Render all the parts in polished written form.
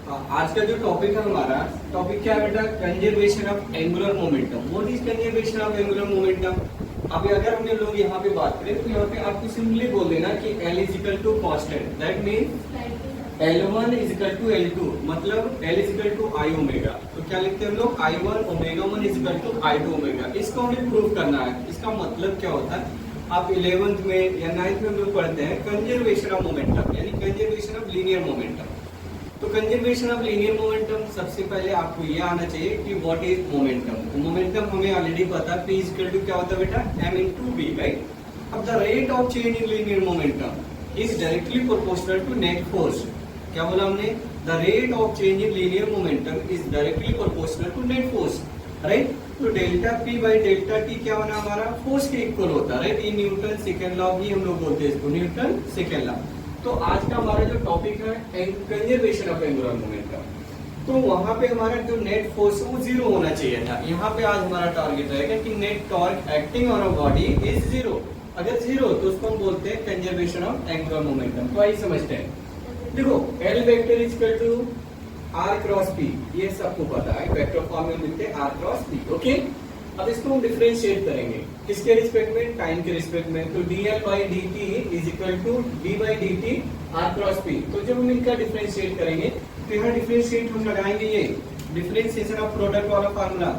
आज का जो टॉपिक है हमारा टॉपिक क्या है बेटा, conservation of angular momentum. What is conservation of angular momentum. अभी अगर हमने लोग यहाँ पे बात करें तो यहाँ पे आपको सिंपली बोल देना कि L is equal to constant, that mean L1 is equal to L2, मतलब L is equal to I omega. तो क्या लिखते हैं हम लोग, I1 omega 1 is equal to I2 omega. इसको हमें प्रूव करना है। इसका मतलब क्या होता है, आप 11th में या 9th में हम लोग पढ़ते हैं कंजर्वेशन ऑफ मोमेंटम, यानी कंजर्वेशन ऑफ लीनियर मोमेंटम। तो कंजर्वेशन ऑफ लीनियर मोमेंटम सबसे पहले आपको ये आना चाहिए कि व्हाट इज मोमेंटम। तो मोमेंटम हमें ऑलरेडी पता है, P इक्वल टू क्या होता है बेटा, m into v, राइट। अब the rate of change in linear momentum is directly proportional to net force. क्या बोला हमने, the rate of change in linear momentum is directly proportional to net force, right. तो delta P by delta T क्या होना हमारा, force के equal होता है, राइट। ये न्यूटन सेकेंड लॉ भी हम लोग बोलते हैं इसको, न्यूटन सेकेंड लॉ। तो आज का हमारा जो टॉपिक है कंजर्वेशन ऑफ एंगुलर मोमेंटम, तो वहां पे हमारा जो नेट फोर्स है वो 0 होना चाहिए था। यहाँ पे आज हमारा टारगेट रहेगा कि net torque acting on a body is 0। अगर 0 तो उसको हम बोलते हैं कंजर्वेशन ऑफ एंगुलर मोमेंटम। तो आइए समझते हैं। देखो L vector is equal to R cross P, ये सबको पता है, वेक्टर फॉर्म में लिखते हैं R क्रॉस P, ओके। अब इसको हम डिफरेंशिएट करेंगे किसके रिस्पेक्ट में, टाइम के रिस्पेक्ट में। तो dl by dt is equal to d by dt r cross p। तो जब हम इनका डिफरेंशिएट करेंगे तो यहाँ डिफरेंशिएट हम लगाएंगे ये डिफरेंशिएशन ऑफ प्रोडक्ट वाला फार्मूला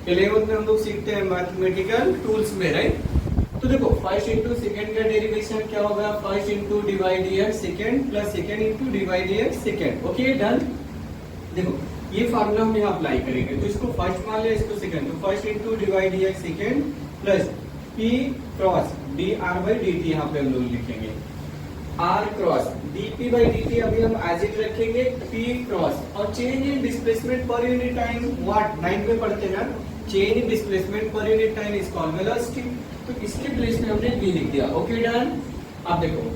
11th में हम लोग सीखते हैं मैथमेटिकल टूल्स में, राइट। तो देखो फर्स्ट इंटू सेकेंड का डेरिवेशन क्या होगा, first into divide dx second plus second into divide dx second, okay done. देखो ये फार्मूला हम यहाँ अप्लाई करेंगे, तो इसको फर्स्ट मान लिया, इसको सेकंड। तो first into divide dx second plus p cross dr by dt, यहाँ पे हम लोग लिखेंगे r cross dp by dt अभी हम एज इट रखेंगे p क्रॉस, और change in displacement per unit time, what 9 में पढ़ते हैं ना, change in displacement per unit time is called velocity. तो इसके प्लेस में हमने v लिख दिया, ओके डन। अब देखो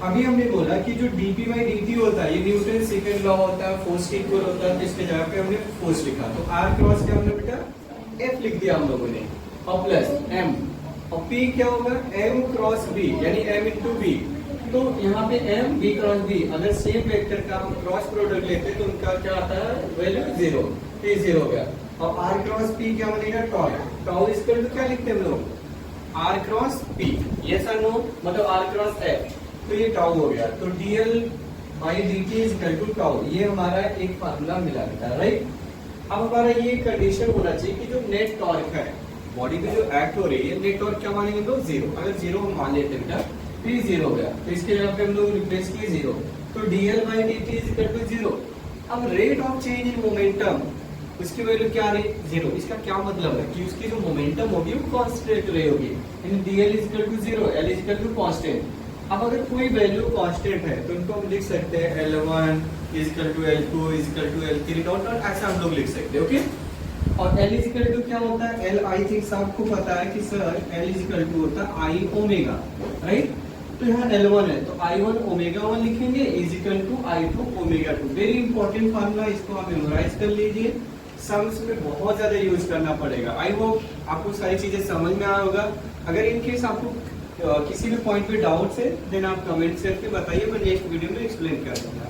अभी हमने बोला कि जो dp बाई dt होता है ये न्यूटन सेकंड लॉ होता है, फोर्स के इक्वल होता है, तो इसके जगह पे हमने फोर्स लिखा। तो r क्रॉस क्या हमने बेटा f लिख दिया हम लोगों ने, और प्लस m, और p क्या होगा m क्रॉस b, यानी m इंटू b। तो यहाँ पे m b क्रॉस b, अगर सेम वेक्टर का हम क्रॉस प्रोडक्ट लेते हैं तो उनका क्या आता है वैल्यू 0, तो 0 हो गया। और r क्रॉस p क्या बनेगा, टॉर्क। टॉर्क इक्वल टू क्या लिखते हैं हम लोग, r क्रॉस p, यस और नो, मतलब r क्रॉस f। तो ये टाउ हो गया। तो dl by dt is equal to tau, ये हमारा एक फार्मूला मिला बेटा, राइट। अब हमारा ये कंडीशन होना चाहिए कि जो नेट टॉर्क है बॉडी पे जो एक्ट हो रही है, नेट टॉर्क क्या मानेंगे लोग 0। अगर 0 हम मान लेते हैं बेटा, p 0 हो गया, तो इसके जगह पे हम लोग रिप्लेस किए 0। तो dl by dt is equal to 0। अब rate of change in momentum, उसकी वैल्यू क्या आ रही, 0। इसका क्या मतलब है कि उसकी जो मोमेंटम होगी वो कांस्टेंट रही होगी, यानी dl is equal to 0, l is equal to constant. अब अगर कोई वैल्यू कांस्टेंट है तो इनको हम लिख सकते हैं L1 is equal to L2 is equal to L3 dot dot, ऐसा हम लोग लिख सकते हैं, ओके। और L इज इक्वल टू क्या होता है, L आई थिंक सबको पता है कि sir L is equal to होता है I ओमेगा, राइट। तो यहाँ L1 है तो I1 ओमेगा 1 लिखेंगे is equal to I2 omega 2। Very important formula, इसको आप मेमोराइज कर लीजिए, सम्स में बहुत ज्यादा यूज करना पड़ेगा। आई होप आपको सारी चीजें समझ में आया होगा। अगर इनकेस आपको किसी भी पॉइंट पे डाउट है देन आप कमेंट करके बताइए, मैं नेक्स्ट वीडियो में एक्सप्लेन कर दूंगा।